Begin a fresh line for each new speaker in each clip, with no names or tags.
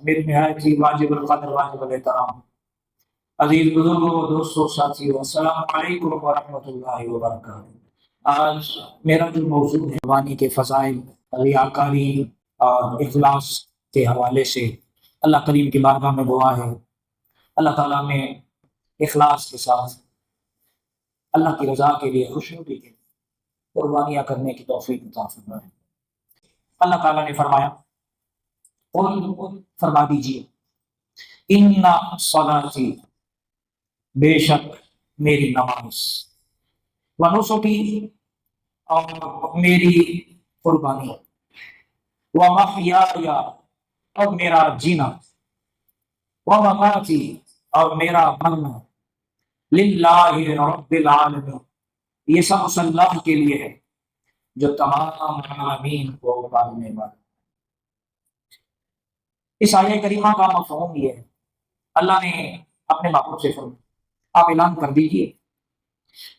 میرے نہایت ہی واجب القدر واجب الاحترام عزیز بزرگوں دوستوں ساتھیوں السلام علیکم ورحمۃ اللہ وبرکاتہ۔ آج میرا جو موضوع ہے قربانی کے فضائل، ریاکاری اور اخلاص کے حوالے سے اللہ کریم کی بارگاہ میں دعا ہے اللہ تعالیٰ میں اخلاص کے ساتھ اللہ کی رضا کے لیے خوشنودی کے لیے قربانیاں کرنے کی توفیق عطا فرمائے۔ اللہ تعالیٰ نے فرمایا، قل فرما دیجیے، ان صلاتی بے شک میری نماز، ونسکی اور میری قربانی، ومحیایا اور میرا جینا، ومماتی اور میرا مرنا، للہ رب العالمین، یہ سب اس اللہ کے لیے ہے جو تمام عالمین کو پالنے والا۔ اس آیہ کریمہ کا مفہوم یہ ہے، اللہ نے اپنے محبوب سے فرمایا آپ اعلان کر دیجئے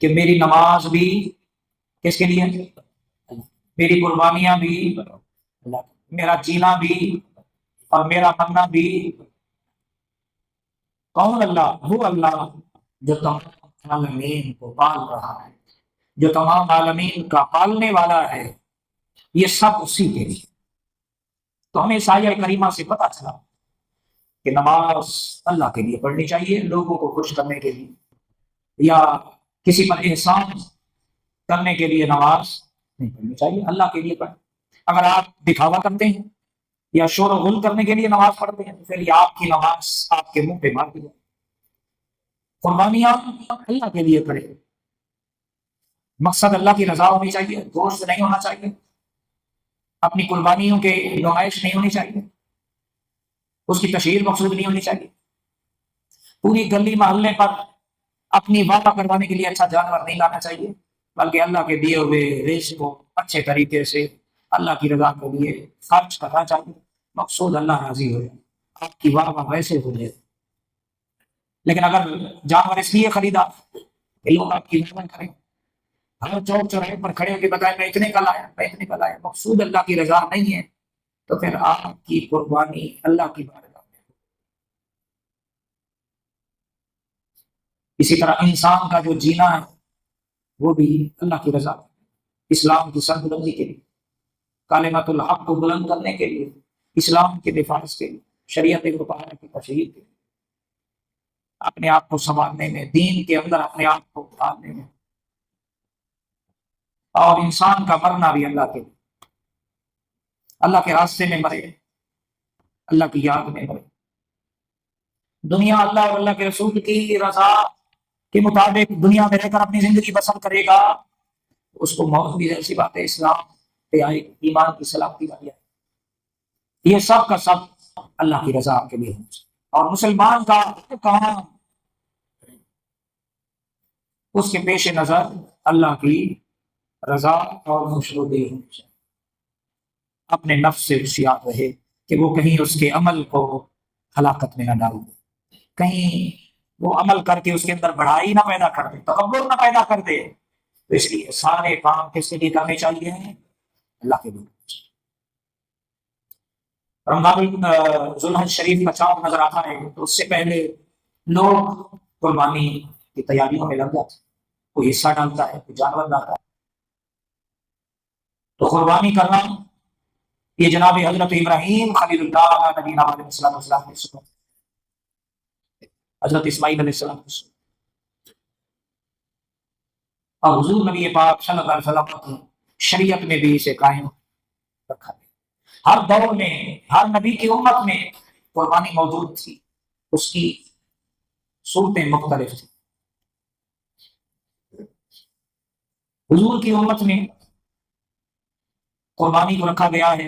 کہ میری نماز بھی کس کے لیے، میری قربانیاں بھی، میرا جینا بھی اور میرا مرنا بھی کون؟ اللہ، وہ اللہ جو تمام عالمین کو پال رہا ہے، جو تمام عالمین کا پالنے والا ہے، یہ سب اسی کے لیے۔ تو ہمیں اس آیہ کریمہ سے پتہ چلا کہ نماز اللہ کے لیے پڑھنی چاہیے، لوگوں کو خوش کرنے کے لیے یا کسی پر احسان کرنے کے لیے نماز نہیں پڑھنی چاہیے، اللہ کے لیے پڑھیں۔ اگر آپ دکھاوا کرتے ہیں یا شور و غل کرنے کے لیے نماز پڑھتے ہیں تو پھر یہ آپ کی نماز آپ کے منہ پہ مار دی جائے۔ قربانیاں اللہ کے لیے پڑھیں، مقصد اللہ کی رضا ہونی چاہیے، گوشت نہیں ہونا چاہیے، اپنی قربانیوں کے نمائش نہیں ہونی چاہیے، اس کی تشہیر مقصود نہیں ہونی چاہیے، پوری گلی محلے پر اپنی وعدہ کروانے کے لیے اچھا جانور نہیں لانا چاہیے، بلکہ اللہ کے دیے ہوئے رزق کو اچھے طریقے سے اللہ کی رضا کے لیے خرچ کرنا چاہیے، مقصود اللہ راضی ہو جائے، آپ کی واہ واہ ویسے ہو جائے۔ لیکن اگر جانور اس لیے خریدا کہ لوگ آپ کی مہمان کریں، ہر چوک چوراہے پر کھڑے ہو کے بتائیں میں اتنے کا لایا، میں اتنے کا لایا، مقصود اللہ کی رضا نہیں ہے، تو پھر آپ کی قربانی اللہ کی بارگاہ میں۔ اسی طرح انسان کا جو جینا ہے وہ بھی اللہ کی رضا، اسلام کی سربلندی کے لیے، کلمۃ الحق کو بلند کرنے کے لیے، اسلام کے دفاع کے لیے، شریعت مطہرہ کی تشہیر کے لیے، اپنے آپ کو سنبھالنے میں، دین کے اندر اپنے آپ کو ڈالنے میں، اور انسان کا مرنا بھی اللہ کے لیے، اللہ کے راستے میں مرے، اللہ کی یاد میں مرے۔ دنیا اللہ اور اللہ کے رسول کی رضا کے مطابق دنیا میں رہ کر اپنی زندگی بسر کرے گا، اس کو موت بھی ایسی بات ہے، اسلام پہ آئے، ایمان کی سلامتی والی ہے۔ یہ سب کا سب اللہ کی رضا کے لیے ہے، اور مسلمان کا کام اس کے پیش نظر اللہ کی رضا اور خوشنودی ہونی چاہیے، اپنے نفس سے ہوشیار رہے کہ وہ کہیں اس کے عمل کو ہلاکت میں نہ ڈال دے، کہیں وہ عمل کر کے اس کے اندر بڑائی نہ پیدا کر دے، تکبر نہ پیدا کر دے۔ تو اس لیے سارے کام کس کے لیے کرنے چاہیے؟ اللہ کے لیے۔ رمضان ذوالحج شریف کا چاند نظر آتا ہے تو اس سے پہلے لوگ قربانی کی تیاریوں میں لگ جاتے ہیں، کوئی حصہ ڈالتا ہے، کوئی جانور لاتا ہے۔ تو قربانی کرنا یہ جناب حضرت ابراہیم خلیل اللہ نبی علیہ السلام نے سنا، حضرت اسماعیل علیہ السلام نے سنا، اور حضور نبی پاک صلی اللہ علیہ وسلم کی شریعت میں بھی اسے قائم رکھا ہے۔ ہر دور میں ہر نبی کی امت میں قربانی موجود تھی، اس کی صورتیں مختلف تھیں۔ حضور کی امت میں قربانی کو رکھا گیا ہے،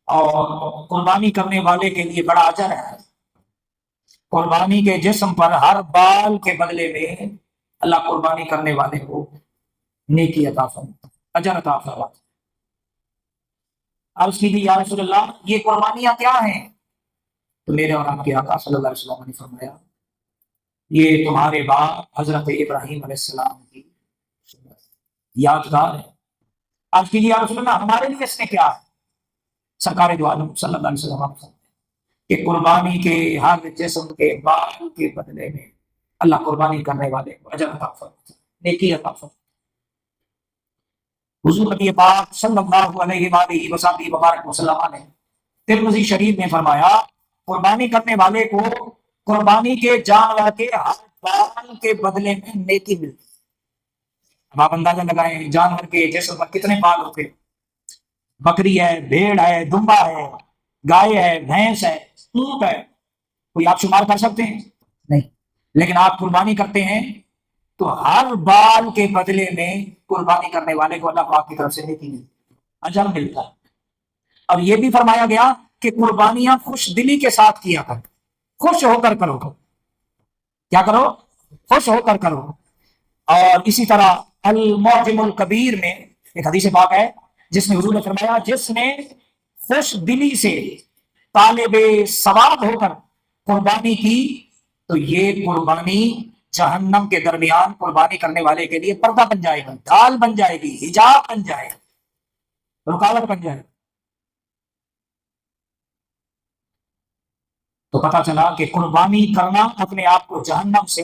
اور قربانی کرنے والے کے لیے بڑا اجر ہے۔ قربانی کے جسم پر ہر بال کے بدلے میں اللہ قربانی کرنے والے کو نیکی عطا فرماتا، اجر عطا فرماتا۔ عرض کی یا رسول اللہ یہ قربانیاں کیا ہیں؟ تو میرے اور آپ کے آقا صلی اللہ علیہ وسلم نے فرمایا یہ تمہارے باپ حضرت ابراہیم علیہ السلام کی یادگار ہے۔ عرض کی یا رسول اللہ ہمارے لیے اس نے کیا ہے؟ سرکار دو عالم صلی اللہ علیہ وسلم کہ قربانی کے ہر جسم کے بال کے بدلے میں اللہ قربانی کرنے والے کو اجر عطا فرماتا ہے، نیکی عطا فرماتا ہے۔ حضور نبی پاک صلی اللہ علیہ وآلہ وسلم وبارک وسلم نے ترمذی شریف میں فرمایا قربانی کرنے والے کو قربانی کے جانور کے ہر بال کے بدلے میں نیکی ملتی ہے۔ اب آپ اندازہ لگائیں جانور کے جسم پر کتنے بال ہوتے ہیں، بکری ہے، بھیڑ ہے، دمبا ہے، گائے ہے، بھینس ہے، اونٹ ہے، کوئی آپ شمار کر سکتے ہیں؟ نہیں۔ لیکن آپ قربانی کرتے ہیں تو ہر بال کے بدلے میں قربانی کرنے والے کو اللہ پاک کی طرف سے نیکی ملتی ہے، اجر ملتا ہے۔ اور یہ بھی فرمایا گیا کہ قربانیاں خوش دلی کے ساتھ کیا کر، خوش ہو کر کرو، کیا کرو؟ خوش ہو کر کرو۔ اور اسی طرح المعجم الکبیر میں ایک حدیث پاک ہے جس میں حضور نے فرمایا جس نے خوش دلی سے طالب ثواب ہو کر قربانی کی تو یہ قربانی جہنم کے درمیان قربانی کرنے والے کے لیے پردہ بن جائے گی، ڈھال بن جائے گی، حجاب بن جائے گی، رکاوٹ بن جائے گی۔ تو پتہ چلا کہ قربانی کرنا اپنے آپ کو جہنم سے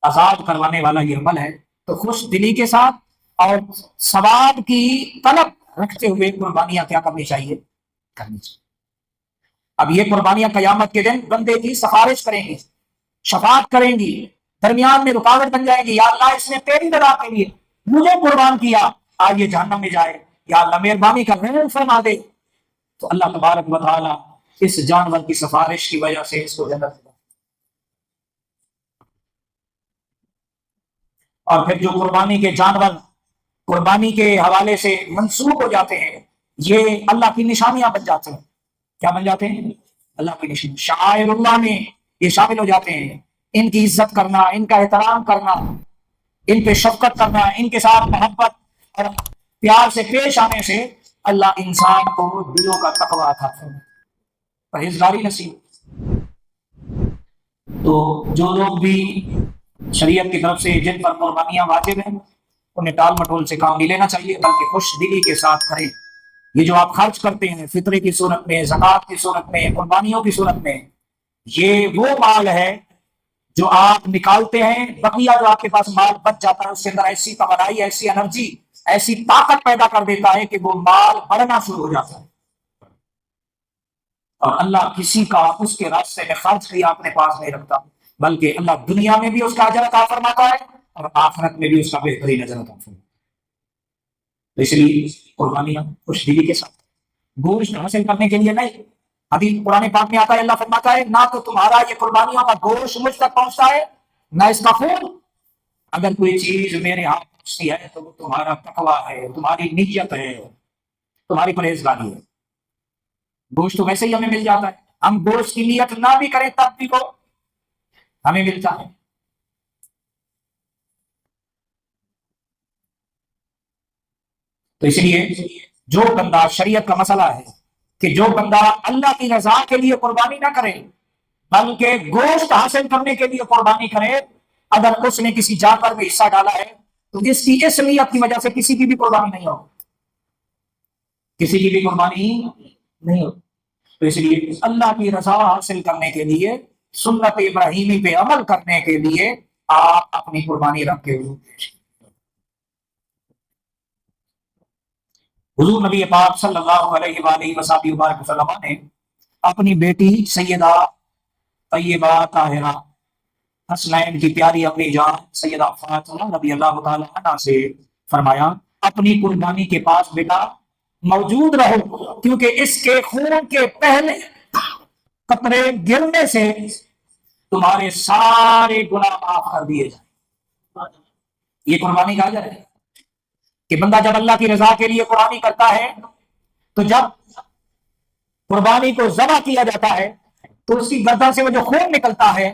آزاد کروانے والا یہ عمل ہے۔ تو خوش دلی کے ساتھ اور ثواب کی طلب رکھتے ہوئے قربانیاں کیا کرنی چاہیے؟ کرنی چاہیے۔ اب یہ قربانیاں قیامت کے دن بندے کی سفارش کریں گی، شفاعت کریں گی، درمیان میں رکاوٹ بن جائے گی، یا اللہ اس نے تیری رضا کے لیے مجھے قربان کیا، آج یہ جہنم میں جائے، یا اللہ مہربانی کر رحم فرما دے۔ تو اللہ تبارک و تعالی اس جانور کی سفارش کی وجہ سے اس کو جنت دے۔ اور پھر جو قربانی کے جانور قربانی کے حوالے سے منسوخ ہو جاتے ہیں یہ اللہ کی نشانیاں بن جاتے ہیں۔ کیا بن جاتے ہیں؟ اللہ کی نشانی، شعائر اللہ میں یہ شامل ہو جاتے ہیں۔ ان کی عزت کرنا، ان کا احترام کرنا، ان پہ شفقت کرنا، ان کے ساتھ محبت اور پیار سے پیش آنے سے اللہ انسان کو دلوں کا تقوی عطا فرمائے، پرہیزگاری نصیب۔ تو جو لوگ بھی شریعت کی طرف سے جن پر قربانیاں واجب ہیں انہیں ٹال مٹول سے کام نہیں لینا چاہیے، بلکہ خوش دلی کے ساتھ کریں۔ یہ جو آپ خرچ کرتے ہیں فطرے کی صورت میں، زکوٰۃ کی صورت میں، قربانیوں کی صورت میں، یہ وہ مال ہے جو آپ نکالتے ہیں، بقیہ جو آپ کے پاس مال بچ جاتا ہے اس کے اندر ایسی توانائی، ایسی انرجی، ایسی طاقت پیدا کر دیتا ہے کہ وہ مال بڑھنا شروع ہو جاتا ہے، اور اللہ کسی کا اس کے راستے میں خرچ کیا اپنے پاس نہیں رکھتا، بلکہ اللہ دنیا میں بھی اس کا اجر عطا فرماتا ہے اور آخرت میں بھی اس کا بہترین اجر عطا فرماتا ہے۔ تو اس لیے قربانیاں خوش دلی کے ساتھ، گوشت حاصل کرنے کے لیے نہیں۔ حدیث قرآن پاک میں آتا ہے، اللہ فرماتا ہے نہ تو تمہارا یہ قربانیوں کا گوشت مجھ تک پہنچتا ہے نہ اس کا خون، اگر کوئی چیز میرے ہاتھ پہنچتی ہے تو وہ تمہارا تقویٰ ہے، تمہاری نیت ہے، تمہاری پرہیزگاری ہے۔ گوشت تو ویسے ہی ہمیں مل جاتا ہے، ہم گوشت کی نیت نہ بھی کریں تب بھی وہ ہمیں ملتا ہے۔ تو اس لیے جو بندہ، شریعت کا مسئلہ ہے کہ جو بندہ اللہ کی رضا کے لیے قربانی نہ کرے بلکہ گوشت حاصل کرنے کے لیے قربانی کرے، اگر اس نے کسی جانور میں حصہ ڈالا ہے تو اس کی اس نیت کی وجہ سے کسی کی بھی قربانی نہیں ہوگی، کسی کی بھی قربانی نہیں ہوگی۔ تو اس لیے اللہ کی رضا حاصل کرنے کے لیے، سنت ابراہیمی پہ عمل کرنے کے لیے آپ اپنی قربانی رکھ کے حضور نبی پاک صلی اللہ علیہ وآلہ وسلم نے اپنی بیٹی سیدہ طیبہ طاہرہ حسنین کی پیاری اپنی جان سیدہ فاطمہ رضی اللہ تعالی عنہ سے فرمایا اپنی قربانی کے پاس بیٹا موجود رہو، کیونکہ اس کے خون کے پہلے قطرے گرنے سے تمہارے سارے گناہ معاف کر دیے جائیں۔ یہ قربانی کا اجر ہے کہ بندہ جب اللہ کی رضا کے لیے قربانی کرتا ہے تو جب قربانی کو ذبح کیا جاتا ہے تو اس کی گردن سے وہ جو خون نکلتا ہے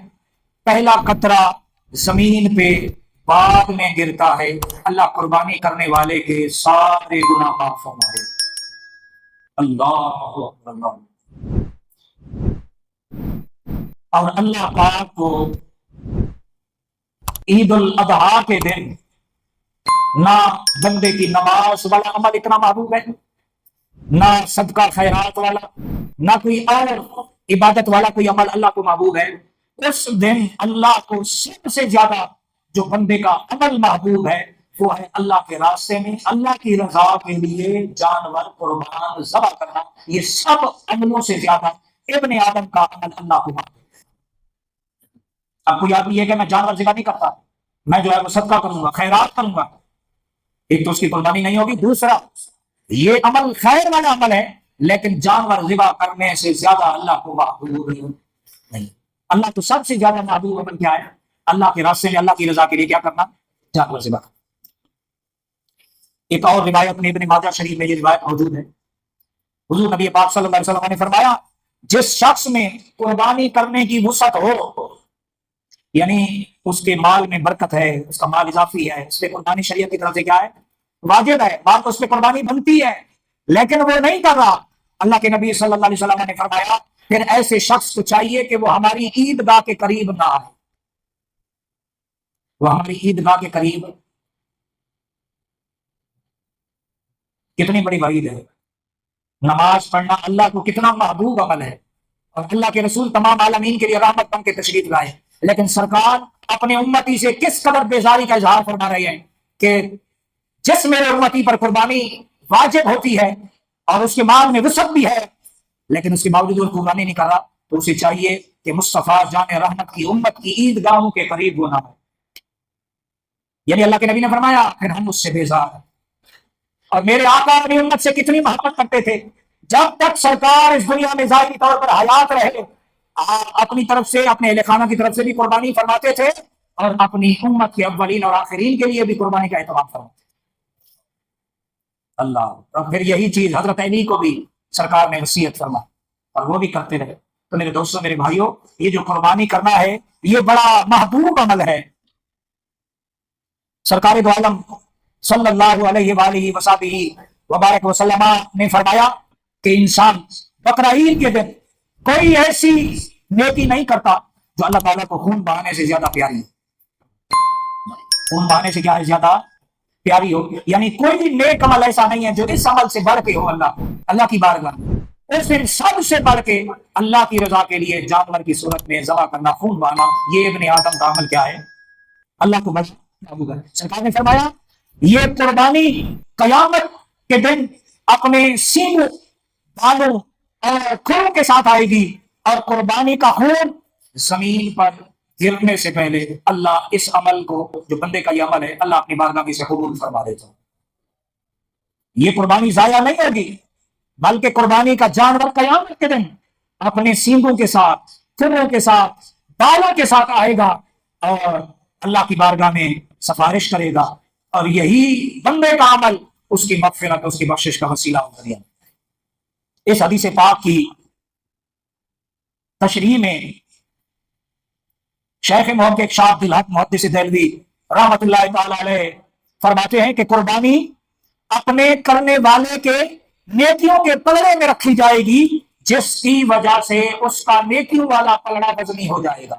پہلا قطرہ زمین پہ بعد میں گرتا ہے، اللہ قربانی کرنے والے کے سارے گناہ معاف فرما دے۔ اللہ اکبر۔ اور اللہ پاک کو عید الاضحیٰ کے دن نہ بندے کی نماز والا عمل اتنا محبوب ہے، نہ صدقہ خیرات والا، نہ کوئی اور عبادت والا کوئی عمل اللہ کو محبوب ہے، اس دن اللہ کو سب سے زیادہ جو بندے کا عمل محبوب ہے وہ ہے اللہ کے راستے میں اللہ کی رضا کے لیے جانور قربان ذبح کرنا۔ یہ سب عملوں سے زیادہ ابن آدم کا عمل اللہ کو محبوب ہے۔ اب کوئی آدمی ہے کہ میں جانور ذبح نہیں کرتا، میں جو ہے وہ صدقہ کروں گا، خیرات کروں گا، ایک تو اس کی قربانی نہیں ہوگی، دوسرا یہ عمل خیر والا عمل ہے لیکن جانور ذبح کرنے سے زیادہ اللہ کو محبوب نہیں۔ اللہ تو سب سے زیادہ محبوب عمل کیا ہے؟ اللہ کے راستے میں اللہ کی رضا کے لیے کیا کرنا؟ جانور ذبح کرنا۔ ایک اور روایت میں ابن ماجہ شریف میں یہ روایت موجود ہے، حضور نبی پاک صلی اللہ علیہ وسلم نے فرمایا جس شخص میں قربانی کرنے کی وسعت ہو، یعنی اس کے مال میں برکت ہے، اس کا مال اضافی ہے، اس پہ قربانی شریعت کی طرف سے کیا ہے؟ واجب ہے، بات اس پہ قربانی بنتی ہے، لیکن وہ نہیں کر رہا، اللہ کے نبی صلی اللہ علیہ وسلم نے فرمایا پھر ایسے شخص کو چاہیے کہ وہ ہماری عیدگاہ کے قریب نہ آئے۔ وہ ہماری عیدگاہ کے قریب، کتنی بڑی وعید ہے۔ نماز پڑھنا اللہ کو کتنا محبوب عمل ہے، اور اللہ کے رسول تمام عالمین کے لیے رحمت بن کے تشریف لائے، لیکن سرکار اپنے امتی سے کس قدر بیزاری کا اظہار فرما رہے ہیں کہ جس میرے امتی پر قربانی واجب ہوتی ہے اور اس کے مال میں وسعت بھی ہے لیکن اس کے باوجود وہ قربانی نہیں کر رہا، تو اسے چاہیے کہ مصطفیٰ جان رحمت کی امت کی عیدگاہوں کے قریب وہ نہ ہو۔ یعنی اللہ کے نبی نے فرمایا پھر ہم اس سے بیزار ہیں۔ اور میرے آقا اپنی امت سے کتنی محبت کرتے تھے، جب تک سرکار اس دنیا میں ظاہری طور پر حیات رہے اپنی طرف سے، اپنے اہل خانہ کی طرف سے بھی قربانی فرماتے تھے اور اپنی امت کے اولین اور آخرین کے لیے بھی قربانی کا اہتمام فرماتے تھے۔ اللہ، اور پھر یہی چیز حضرت علی کو بھی سرکار نے وصیت فرما اور وہ بھی کرتے رہے۔ تو میرے دوستوں، میرے بھائیوں، یہ جو قربانی کرنا ہے یہ بڑا محبوب عمل ہے۔ سرکار دو عالم صلی اللہ علیہ وآلہ وصحبہ وبارک وسلم نے فرمایا کہ انسان بقرعید کے دن کوئی ایسی نیکی نہیں کرتا جو اللہ تعالیٰ کو خون بہانے سے زیادہ پیاری ہو۔ خون بہانے سے کیا ہے؟ زیادہ پیاری ہو، یعنی کوئی نیک عمل ایسا نہیں ہے جو اس عمل سے بڑھ کے ہو اللہ کی بارگاہ میں۔ اس دن سب سے بڑھ کے اللہ کی رضا کے لیے جانور کی صورت میں ذبح کرنا، خون بہانا، یہ ابن آدم کا عمل کیا ہے؟ اللہ کو محبوب ہے۔ سرکار نے فرمایا یہ قربانی قیامت کے دن اپنے سینگوں، بالوں اور کھروں کے ساتھ آئے گی، اور قربانی کا خون زمین پر گرنے سے پہلے اللہ اس عمل کو، جو بندے کا یہ عمل ہے، اللہ اپنی بارگاہ میں سے قبول فرما دیتا ہے۔ یہ قربانی ضائع نہیں ہوگی بلکہ قربانی کا جانور قیامت کے دن اپنے سینگوں کے ساتھ، کھروں کے ساتھ، بالوں کے ساتھ آئے گا اور اللہ کی بارگاہ میں سفارش کرے گا، اور یہی بندے کا عمل اس کی مغفرت، اس کی بخشش کا وسیلہ ہوگا۔ اس حدیث پاک کی تشریح میں شیخ محقق شاہ عبد الحق محدث دہلوی رحمت اللہ تعالی علیہ فرماتے ہیں کہ قربانی اپنے کرنے والے کے نیکیوں کے پلڑے میں رکھی جائے گی، جس کی وجہ سے اس کا نیکیوں والا پلڑا وزنی ہو جائے گا۔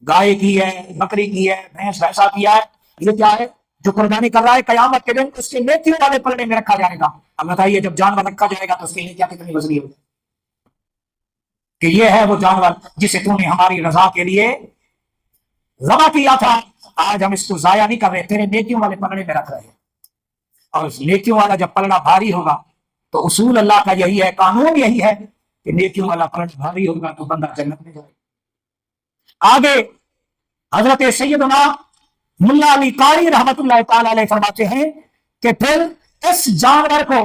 گائے کی ہے، بکری کی ہے، بھینس بھینسا کیا ہے، یہ کیا ہے؟ جو قربانی کر رہا ہے قیامت کے دن اس کے نیکیوں والے پلڑے میں رکھا جائے گا۔ اب بتائیے جب جانور رکھا جائے گا تو اس کی نیکیاں کتنی وزنی ہوگی کہ یہ ہے وہ جانور جسے تو نے ہماری رضا کے لیے ذبح کیا تھا، آج ہم اس کو ضائع نہیں کر رہے، تیرے نیکیوں والے پلڑے میں رکھ رہے ہیں۔ اور اس نیکیوں والا جب پلڑا بھاری ہوگا تو اصول اللہ کا یہی ہے، قانون یہی ہے کہ نیکیوں والا پلڑا بھاری ہوگا تو بندہ جنت میں جائے۔ آگے حضرت سیدنا ملا علی قاری رحمت اللہ تعالی علیہ فرماتے ہیں کہ پھر اس جانور کو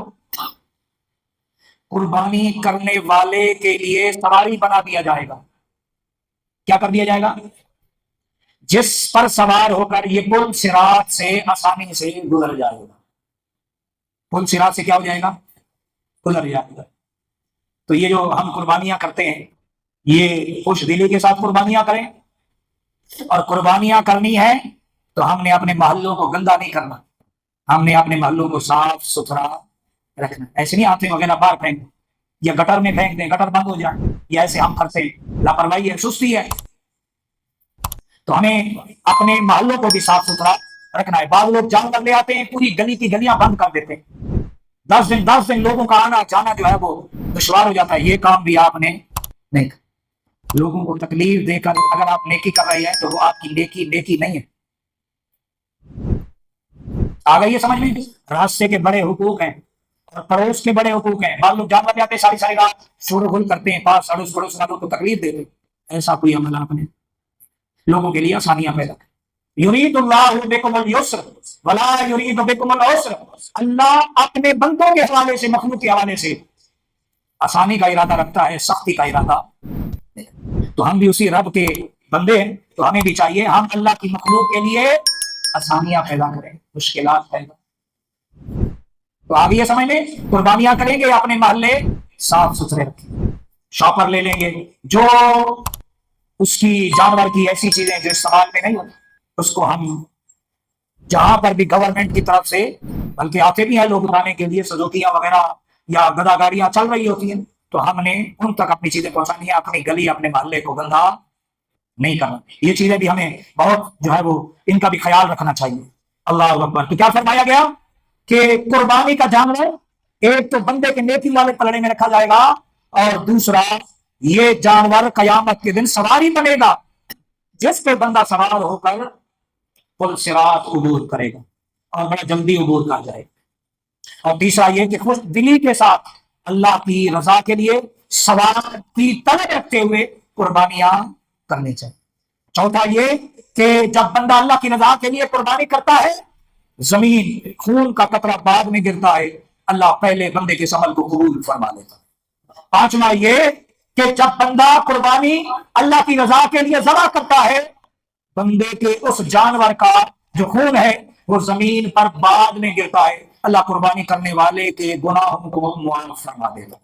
قربانی کرنے والے کے لیے سواری بنا دیا جائے گا۔ کیا کر دیا جائے گا؟ جس پر سوار ہو کر یہ پل صراط سے آسانی سے گزر جائے گا۔ پل صراط سے کیا ہو جائے گا؟ گزر جائے گا۔ تو یہ جو ہم قربانیاں کرتے ہیں یہ خوش دلی کے ساتھ قربانیاں کریں، اور قربانیاں کرنی ہے تو ہم نے اپنے محلوں کو گندا نہیں کرنا، ہم نے اپنے محلوں کو صاف ستھرا رکھنا۔ ایسے نہیں آتے وغیرہ باہر پھینک یا گٹر میں پھینک دیں، گٹر بند ہو جائے، یا ایسے ہم کرتے ہیں، لاپرواہی ہے، سستی ہے۔ تو ہمیں اپنے محلوں کو بھی صاف ستھرا رکھنا ہے۔ بعض لوگ جانور لے آتے ہیں، پوری گلی کی گلیاں بند کر دیتے ہیں، 10 دن لوگوں کا آنا جانا جو ہے وہ دشوار ہو جاتا ہے یہ کام بھی آپ نے نہیں کرنا۔ لوگوں کو تکلیف دے کر اگر آپ نیکی کر رہے ہیں تو وہ آپ کی نیکی نہیں ہے۔ آ گئی ہے سمجھ میں؟ راستے کے بڑے حقوق ہیں اور پڑوس کے بڑے حقوق ہیں۔ بعض لوگ جانور جاتے ہیں ساری رات شور و غل کرتے ہیں، پاس اڑوس پڑوس والوں کو تکلیف دیتے ہیں۔ ایسا کوئی عمل آپ نے لوگوں کے لیے آسانیاں پیدا کر۔ یرید اللہ بکم اليسر ولا یرید بکم العسر، اللہ اپنے بندوں کے حوالے سے، مخلوق کے حوالے سے آسانی کا ارادہ رکھتا ہے، سختی کا ارادہ۔ تو ہم بھی اسی رب کے بندے ہیں، تو ہمیں بھی چاہیے ہم اللہ کی مخلوق کے لیے آسانیاں پیدا کریں، مشکلات پیدا۔ تو آگے یہ سمجھ لیں، قربانیاں کریں گے اپنے محلے صاف ستھرے رکھیں، شاپر لے لیں گے جو اس کی جانور کی ایسی چیزیں جو استعمال میں نہیں ہوتی، اس کو ہم جہاں پر بھی گورنمنٹ کی طرف سے، بلکہ آتے بھی ہیں لوگ اٹھانے کے لیے، سزوکیاں وغیرہ یا گدا گاڑیاں چل رہی ہوتی ہیں، تو ہم نے ان تک اپنی چیزیں پہنچانی ہے، اپنی گلی اپنے محلے کو گندا نہیں کرنا۔ یہ چیزیں بھی ہمیں بہت جو ہے وہ ان کا بھی خیال رکھنا چاہیے۔ اللہ اکبر۔ تو کیا فرمایا گیا کہ قربانی کا جانور ایک تو بندے کے نیکی والے پلڑے میں رکھا جائے گا، اور دوسرا یہ جانور قیامت کے دن سواری بنے گا جس پہ بندہ سوار ہو کر پل صراط عبور کرے گا اور بڑا جلدی عبور کر جائے گا۔ اور تیسرا یہ کہ خوش دلی کے ساتھ اللہ کی رضا کے لیے ثواب کی طلب رکھتے ہوئے قربانیاں کرنی چاہیے۔ چوتھا یہ کہ جب بندہ اللہ کی رضا کے لیے قربانی کرتا ہے، زمین خون کا قطرہ بعد میں گرتا ہے، اللہ پہلے بندے کے عمل کو قبول فرما لیتا ہے۔ پانچواں یہ کہ جب بندہ قربانی اللہ کی رضا کے لیے ذبح کرتا ہے، بندے کے اس جانور کا جو خون ہے وہ زمین پر بعد میں گرتا ہے، اللہ قربانی کرنے والے کے گناہوں کو معاف فرما دیتا ہے۔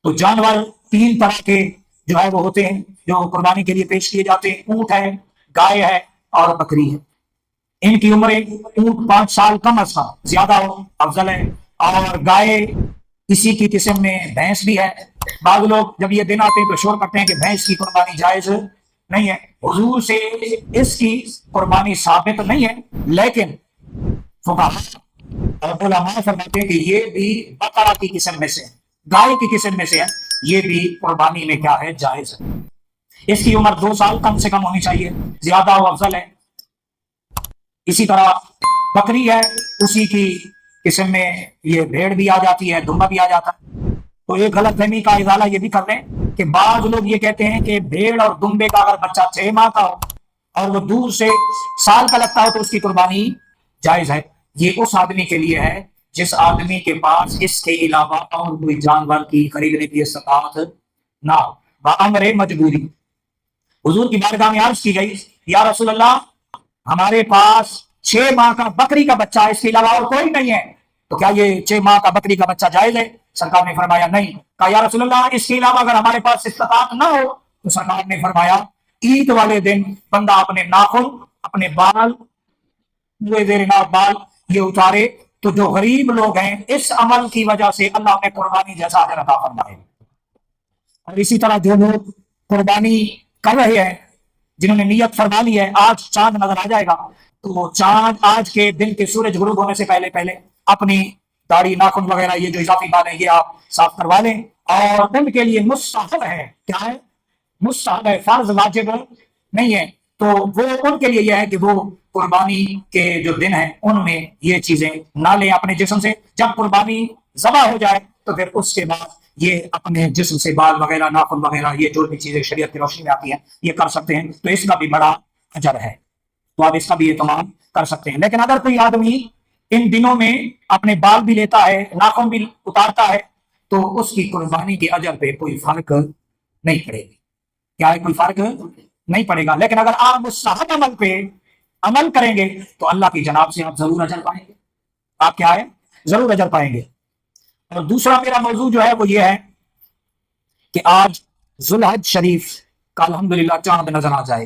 تو جانور تین طرح کے جو ہے وہ ہوتے ہیں جو قربانی کے لیے پیش کیے جاتے ہیں، اونٹ ہے، گائے ہے اور بکری ہے۔ ان کی عمریں اونٹ 5 سال کم از کم، زیادہ ہو افضل ہے، اور گائے اسی کی قسم میں بھینس بھی ہے۔ بعض لوگ جب یہ دن آتے ہیں تو شور کرتے ہیں کہ بھینس کی قربانی جائز نہیں ہے، حضور سے اس کی قربانی ثابت نہیں ہے، لیکن فقہاء اور علماء فرماتے ہیں کہ یہ بھی بقرہ کی قسم میں سے ہے، گائے کی قسم میں سے ہے، یہ بھی قربانی میں کیا ہے، جائز ہے۔ اس کی عمر 2 سال کم سے کم ہونی چاہیے، زیادہ ہو افضل ہے۔ اسی طرح بکری ہے، اسی کی قسم میں یہ بھیڑ بھی آ جاتی ہے، دمبا بھی آ جاتا ہے۔ تو ایک غلط فہمی کا ازالہ یہ بھی کر لیں کہ بعض لوگ یہ کہتے ہیں کہ بھیڑ اور دمبے کا اگر بچہ 6 ماہ کا ہو اور وہ دور سے سال کا لگتا ہو تو اس کی قربانی جائز ہے۔ یہ اس آدمی کے لیے ہے جس آدمی کے پاس اس کے علاوہ اور کوئی جانور کی خریدنے کی استطاعت نہ ہو، بامر مجبوری۔ حضور کی بارگاہ میں عرض کی گئی، یا رسول اللہ ہمارے پاس 6 ماہ کا بکری کا بچہ ہے، اس کے علاوہ اور کوئی نہیں ہے، تو کیا یہ 6 ماہ کا بکری کا بچہ جائز ہے؟ سرکار نے فرمایا نہیں۔ کہا یا رسول اللہ اس کے علاوہ اگر ہمارے پاس استطاعت نہ ہو، تو سرکار نے فرمایا عید والے دن بندہ اپنے ناخن، اپنے بال، زیر ناف بال یہ اتارے، تو جو غریب لوگ ہیں اس عمل کی وجہ سے اللہ نے قربانی جیسا اجر عطا فرمائے۔ اور اسی طرح جو لوگ قربانی کر رہے ہیں، جنہوں نے نیت فرما لی ہے، آج چاند نظر آ جائے گا، تو چاند آج کے دن کے سورج غروب ہونے سے پہلے اپنی داڑھی، ناخن وغیرہ یہ جو اضافی بال ہیں یہ آپ صاف کروا لیں، اور ان کے لیے مستحب ہے، کیا ہے؟ مستحب ہے، فرض واجب نہیں ہے۔ تو وہ ان کے لیے یہ ہے کہ وہ قربانی کے جو دن ہیں ان میں یہ چیزیں نہ لیں اپنے جسم سے۔ جب قربانی ذبح ہو جائے تو پھر اس کے بعد یہ اپنے جسم سے بال وغیرہ، ناخن وغیرہ، یہ جو بھی چیزیں شریعت کی روشنی میں آتی ہیں یہ کر سکتے ہیں، تو اس کا بھی بڑا اجر ہے، تو آپ اس کا بھی اہتمام کر سکتے ہیں۔ لیکن اگر کوئی آدمی ان دنوں میں اپنے بال بھی لیتا ہے، ناخن بھی اتارتا ہے، تو اس کی قربانی کے اجر پہ کوئی فرق نہیں پڑے گی۔ کیا ہے؟ کوئی فرق نہیں پڑے گا۔ لیکن اگر آپ مستحب عمل پہ عمل کریں گے تو اللہ کی جناب سے آپ ضرور اجر پائیں گے، آپ کیا ہے؟ ضرور اجر پائیں گے۔ اور دوسرا میرا موضوع جو ہے وہ یہ ہے کہ آج ذوالحج شریف کا الحمدللہ چاند نظر آ جائے،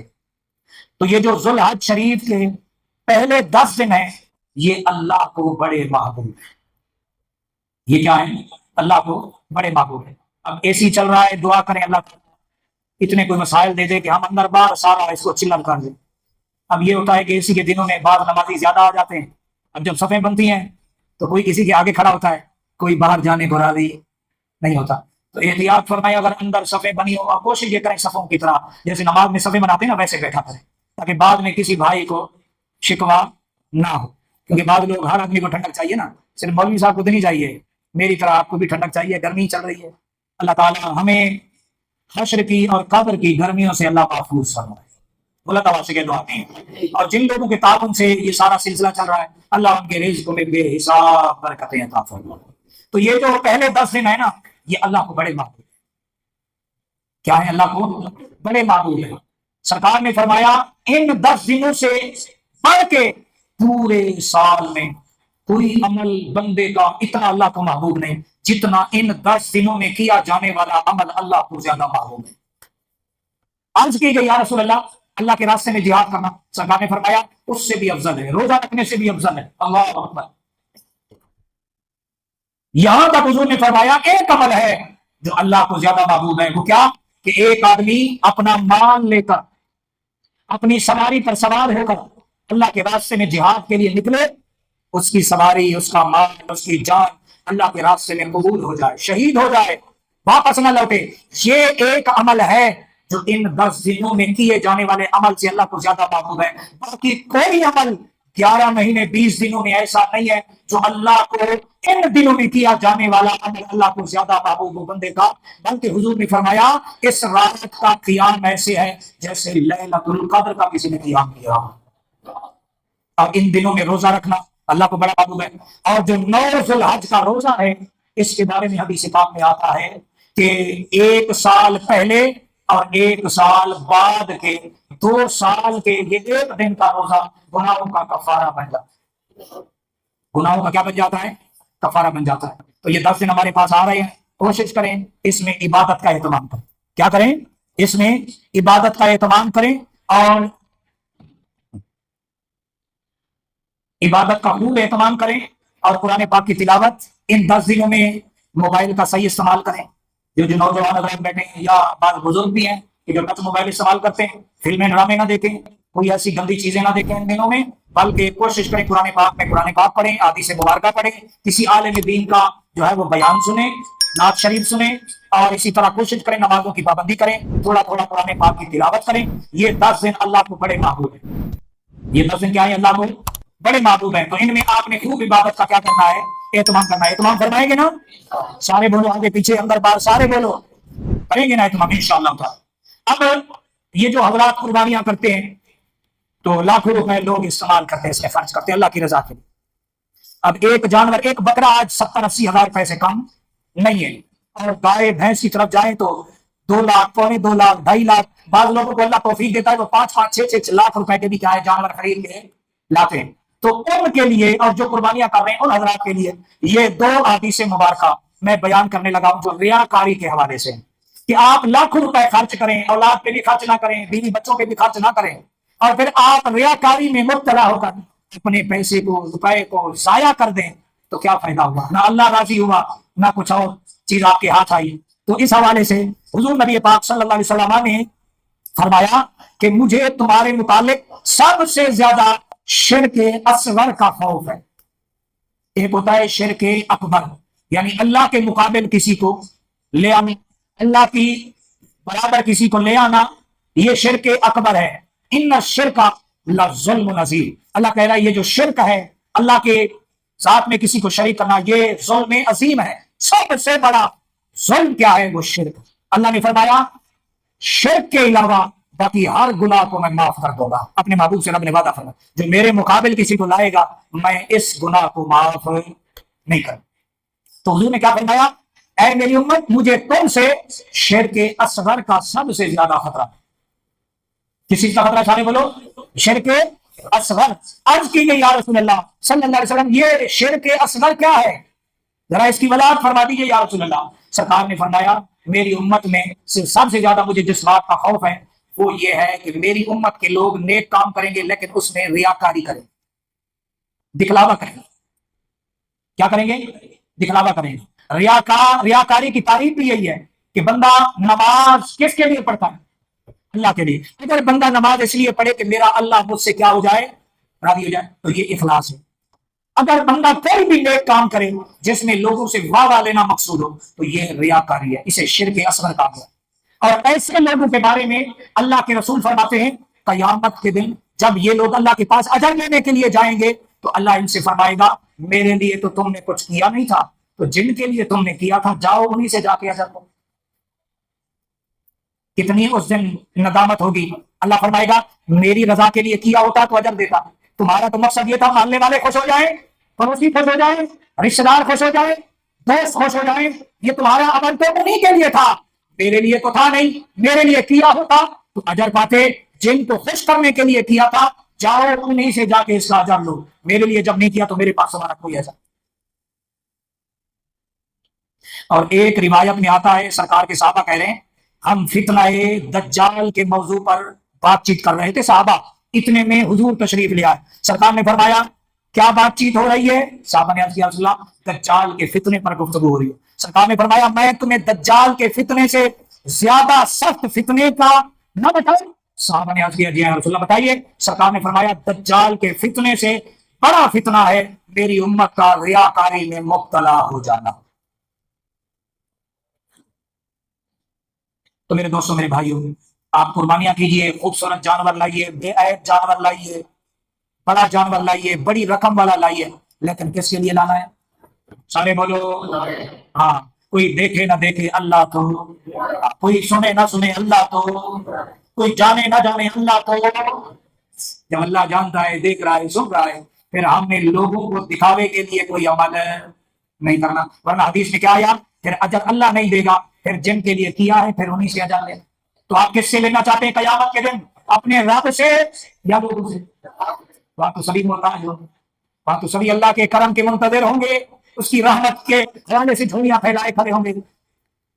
تو یہ جو ذوالحج شریف کے پہلے 10 دن ہیں یہ اللہ کو بڑے محبوب ہیں۔ یہ کیا ہے؟ اللہ کو بڑے محبوب ہیں۔ اب اے سی چل رہا ہے، دعا کریں اللہ کو اتنے کوئی مسائل دے دے کہ ہم اندر باہر سارا اس کو چلن کر دیں۔ اب یہ ہوتا ہے کہ اسی کے دنوں میں بعض نمازی زیادہ آ جاتے ہیں، اب جب صفیں بنتی ہیں تو کوئی کسی کے آگے کھڑا ہوتا ہے، کوئی باہر جانے کو راضی نہیں ہوتا. تو احتیاط فرمائے اگر اندر صفیں بنی ہو اور کوشش یہ کریں صفوں کی طرح جیسے نماز میں صفیں بناتے ہیں نا ویسے بیٹھا کریں تاکہ بعد میں کسی بھائی کو شکوا نہ ہو. کیونکہ بعض لوگ ہر آدمی کو ٹھنڈک چاہیے نا, صرف مولوی صاحب کو تو نہیں چاہیے, میری طرح آپ کو بھی ٹھنڈک چاہیے, گرمی چل رہی ہے. اللہ تعالیٰ ہمیں حشر کی اور قبر کی گرمیوں سے اللہ محفوظ فرمائے. اللہ تعالیٰ سے دعا ہیں. اور جن لوگوں کے تعاون سے یہ سارا سلسلہ چل رہا ہے اللہ ان کے رزق میں بے حساب برکتیں عطا فرمائے. تو یہ جو پہلے 10 دن ہے نا یہ اللہ کو بڑے محبوب ہے. کیا ہے؟ اللہ کو بڑے محبوب ہے. سرکار نے فرمایا ان 10 دنوں سے بڑھ کے پورے سال میں کوئی عمل بندے کا اتنا اللہ کو محبوب نہیں جتنا ان 10 دنوں میں کیا جانے والا عمل اللہ کو زیادہ محبوب ہے. عرض کی گئی یا رسول اللہ کے راستے میں جہاد کرنا. سرکار نے فرمایا اس سے بھی افضل ہے, روزہ رکھنے سے بھی افضل ہے. اللہ اکبر. یہاں تک حضور نے فرمایا ایک عمل ہے جو اللہ کو زیادہ محبوب ہے. وہ کیا؟ کہ ایک آدمی اپنا مال لے کر اپنی سواری پر سوار ہو کر اللہ کے راستے میں جہاد کے لیے نکلے, اس کی سواری, اس کا مال, اس کی جان اللہ کے راستے میں قبول ہو جائے, شہید ہو جائے, واپس نہ لوٹے. یہ ایک عمل ہے جو ان 10 دنوں میں کیے جانے والے عمل سے اللہ کو زیادہ محبوب ہے. باقی کوئی عمل 11 مہینے 20 دنوں میں ایسا نہیں ہے جو اللہ کو ان دنوں میں کیا جانے والا عمل اللہ کو زیادہ محبوب ہو بندے کا. بلکہ حضور نے فرمایا اس رات کا قیام ایسے ہے جیسے لیلۃ القدر کا کسی نے قیام کیا. اور ان دنوں میں روزہ رکھنا اللہ کو بڑا محبوب ہے. اور جو 9 ذی الحج کا روزہ ہے اس کے بارے میں حدیث پاک میں آتا ہے کہ 1 سال پہلے اور 1 سال بعد کے 2 سال کے یہ 1 دن کا روزہ گناہوں کا کفارہ بن جاتا ہے. گناہوں کا کیا بن جاتا ہے؟ کفارہ بن جاتا ہے. تو یہ 10 دن ہمارے پاس آ رہے ہیں, کوشش کریں اس میں عبادت کا اہتمام کریں. کیا کریں؟ اس میں عبادت کا اہتمام کریں اور عبادت کا خوب اہتمام کریں اور قرآن پاک کی تلاوت ان 10 دنوں میں موبائل کا صحیح استعمال کریں. جو نوجوان حضرات بیٹھے ہیں یا بعض بزرگ بھی ہیں کہ جو موبائل استعمال کرتے ہیں, فلمیں ڈرامے نہ دیکھیں, کوئی ایسی گندی چیزیں نہ دیکھیں ان دنوں میں, بلکہ کوشش کریں قرآن پاک پڑھیں, حدیث مبارکہ پڑھیں, کسی عالم دین کا جو ہے وہ بیان سنیں, نعت شریف سنیں, اور اسی طرح کوشش کریں نمازوں کی پابندی کریں, تھوڑا تھوڑا قرآن پاک کی تلاوت کریں. یہ 10 دن اللہ کو بڑے محبوب ہیں. یہ 10 دن کیا ہے؟ اللہ کو بڑے محبوب ہیں. تو ان میں آپ نے خوب عبادت کا کیا کرنا ہے؟ اہتمام کرنا ہے. اہتمام فرمائیں گے نا؟ سارے بولو, آگے پیچھے اندر باہر سارے بولو, کریں گے نا اہتمام انشاءاللہ. اب یہ جو حضرات قربانیاں کرتے ہیں تو لاکھوں روپے لوگ استعمال کرتے ہیں, اس میں خرچ کرتے ہیں اللہ کی رضا کے لیے. اب ایک جانور, ایک بکرا آج 70-80 ہزار روپے سے کم نہیں ہے, اور گائے بھینس کی طرف جائیں تو 2 لاکھ, 2.25 لاکھ, 2.5 لاکھ. بعض لوگوں کو اللہ توفیق دیتا ہے وہ 5-5, 6-6 لاکھ روپے کے بھی کیا ہے جانور خرید کے لاتے ہیں. تو ان کے لیے اور جو قربانیاں کر رہے ہیں ان حضرات کے لیے یہ 2 حدیث مبارکہ میں بیان کرنے لگا ہوں جو ریاکاری کے حوالے سے, کہ آپ لاکھوں روپے خرچ کریں, اولاد پہ بھی خرچ نہ کریں, بیوی بچوں پہ بھی خرچ نہ کریں, اور پھر آپ ریاکاری میں مبتلا ہو کر اپنے پیسے کو, روپے کو ضائع کر دیں تو کیا فائدہ ہوا؟ نہ اللہ راضی ہوا, نہ کچھ اور چیز آپ کے ہاتھ آئی. تو اس حوالے سے حضور نبی پاک صلی اللہ علیہ وسلم نے فرمایا کہ مجھے تمہارے متعلق سب سے زیادہ شرک اصغر کا خوف ہے. ایک ہوتا ہے شرک اکبر, یعنی اللہ کے مقابل کسی کو لے آنا, اللہ کی برابر کسی کو لے آنا, یہ شرک اکبر ہے. ان الشرک لظلم عظیم. اللہ کہہ رہا ہے یہ جو شرک ہے اللہ کے ساتھ میں کسی کو شریک کرنا یہ ظلم عظیم ہے. سب سے بڑا ظلم کیا ہے؟ وہ شرک. اللہ نے فرمایا شرک کے علاوہ باقی ہر گناہ کو میں معاف کر دوں گا. اپنے محبوب سے رب نے وعدہ فرمایا جو میرے مقابل کسی کو لائے گا میں اس گناہ کو معاف نہیں کروں. تو حضور نے کیا فرمایا؟ اے میری امت مجھے تم سے شرک اصغر کا سب سے زیادہ خطرہ. کسی کا خطرہ سارے بولو, شرک اصغر. عرض کی گئی یا رسول اللہ صلی اللہ علیہ وسلم یہ شرک اصغر کیا ہے؟ ذرا اس کی وضاحت فرما دیجیے یا رسول اللہ. سرکار نے فرمایا میری امت میں سب سے زیادہ مجھے جس بات کا خوف ہے وہ یہ ہے کہ میری امت کے لوگ نیک کام کریں گے لیکن اس میں ریاکاری کریں, دکھلاوا کریں گے. کیا کریں گے؟ دکھلاوا کریں گے. ریاکاری کی تعریف بھی یہی ہے کہ بندہ نماز کس کے لیے پڑھتا ہے؟ اللہ کے لیے. اگر بندہ نماز اس لیے پڑھے کہ میرا اللہ مجھ سے کیا ہو جائے؟ راضی ہو جائے, تو یہ اخلاص ہے. اگر بندہ کوئی بھی نیک کام کرے جس میں لوگوں سے واہ واہ لینا مقصود ہو تو یہ ریاکاری ہے، اسے شرک اصغر کہا گیا۔ اور ایسے لوگوں کے بارے میں اللہ کے رسول فرماتے ہیں قیامت کے دن جب یہ لوگ اللہ کے پاس اجر لینے کے لیے جائیں گے تو اللہ ان سے فرمائے گا میرے لیے تو تم نے کچھ کیا نہیں تھا، تو جن کے لیے تم نے کیا تھا جاؤ انہی سے جا کے اجر لو۔ کتنی اس دن ندامت ہوگی۔ اللہ فرمائے گا میری رضا کے لیے کیا ہوتا تو اجر دیتا، تمہارا تو مقصد یہ تھا محلے والے خوش ہو جائیں، پڑوسی خوش ہو جائیں، رشتے دار خوش ہو جائیں، دوست خوش ہو جائیں، یہ تمہارا عمل تو انہیں کے لیے تھا، میرے لیے تو تھا نہیں، میرے لیے کیا ہوتا تو اجر پاتے۔ جن کو خوش کرنے کے لیے کیا تھا جاؤ انہیں سے جا کے اس کا اجر لو، میرے لیے جب نہیں کیا تو میرے پاس تمہارا کوئی اجر۔ اور ایک روایت میں آتا ہے سرکار کے صحابہ کہہ رہے ہیں ہم فتنہ دجال کے موضوع پر بات چیت کر رہے تھے، صحابہ اتنے میں حضور تشریف لے آئے، سرکار نے فرمایا کیا بات چیت ہو رہی ہے؟ صحابہ نے عرض کیا رسول اللہ دجال کے فتنے پر گفتگو ہو رہی ہے۔ سرکار نے فرمایا میں تمہیں دجال کے فتنے سے زیادہ سخت فتنے کا نہ بتاؤں؟ صحابہ نے عرض کیا جی رسول اللہ بتائیے۔ سرکار نے فرمایا دجال کے فتنے سے بڑا فتنہ ہے میری امت کا ریاکاری میں مبتلا ہو جانا۔ تو میرے دوستوں میرے بھائیوں آپ قربانیاں کیجئے، خوبصورت جانور لائیے، بے عیب جانور لائیے، بڑا جانور لائیے، بڑی رقم والا لائیے، لیکن کس کے لیے لانا ہے؟ سارے بولو ہاں۔ کوئی دیکھے نہ دیکھے اللہ تو، کوئی سنے نہ سنے اللہ تو، کوئی جانے نہ جانے اللہ تو۔ جب اللہ جانتا ہے، دیکھ رہا ہے، سن رہا ہے، پھر ہم نے لوگوں کو دکھاوے کے لیے کوئی عمل نہیں کرنا، ورنہ حدیث میں کیا آیا پھر اجر اللہ نہیں دے گا، پھر جن کے لیے کیا ہے پھر انہی سے اجر لے۔ تو آپ کس سے لینا چاہتے ہیں قیامت کے دن؟ اپنے رب سے یا لوگوں سے؟ وہاں تو سبھی محتاج ہوں گے، وہاں تو سبھی اللہ کے کرم کے منتظر ہوں گے، اس کی رحمت کے حوالے سے جھولیاں پھیلائے کھڑے ہوں گے،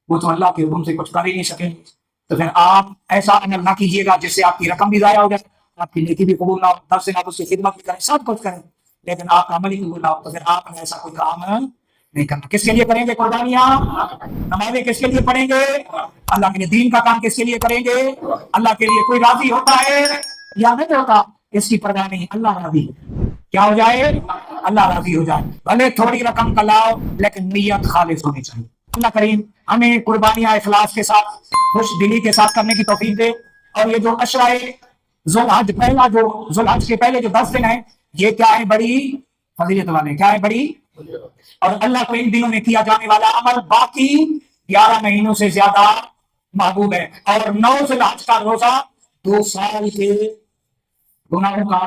وہ تو اللہ کے حکم سے کچھ کر ہی نہیں سکیں گے۔ تو پھر آپ ایسا عمل نہ کیجیے گا جس سے آپ کی رقم بھی ضائع ہو جائے، آپ کی نیکی بھی قبول نہ ہو، درس نہ اس کی خدمت بھی کریں، سب کچھ کریں، لیکن آپ کا عمل ہی قبول نہ ہو، تو پھر آپ نے ایسا کوئی کام نہیں کرنا۔ کس کے لیے کریں گے قربانیاں؟ نمازیں کس کے لیے پڑھیں گے؟ اللہ کے لیے۔ دین کا کام کس کے لیے کریں گے؟ اللہ کے لیے۔ کوئی راضی ہوتا ہے یا نہیں ہوتا اس کی پرواہ نہیں، اللہ راضی کیا ہو جائے؟ اللہ راضی ہو جائے، بھلے تھوڑی رقم کا لاؤ لیکن نیت خالص ہونی چاہیے۔ اللہ کریم ہمیں قربانیاں اخلاص کے ساتھ خوش دلی کے ساتھ کرنے کی توفیق دے۔ اور یہ جو عشرہ ذوالحج پہلا جو ذوالحج کے پہلے جو 10 دن ہیں یہ کیا ہے؟ بڑی فضیلت والے، کیا ہے؟ بڑی۔ اور اللہ کو ان دنوں میں کیا جانے والا عمل باقی 11 مہینوں سے زیادہ محبوب ہے۔ اور 9 ذوالحج کا روزہ 2 سال کے گناہوں کا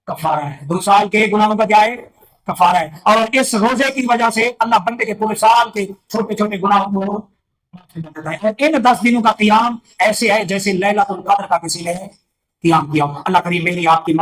کفارہ ہے، 2 سال کے گناہوں کا کیا ہے؟ کفارہ ہے۔ اور اس روزے کی وجہ سے اللہ بندے کے پورے سال کے چھوٹے چھوٹے گناہوں کو معاف کر دیتا ہے۔ اور ان 10 دنوں کا قیام ایسے ہے جیسے لیلۃ القدر کا کسی نے قیام کیا۔ اللہ کریم میری آپ کی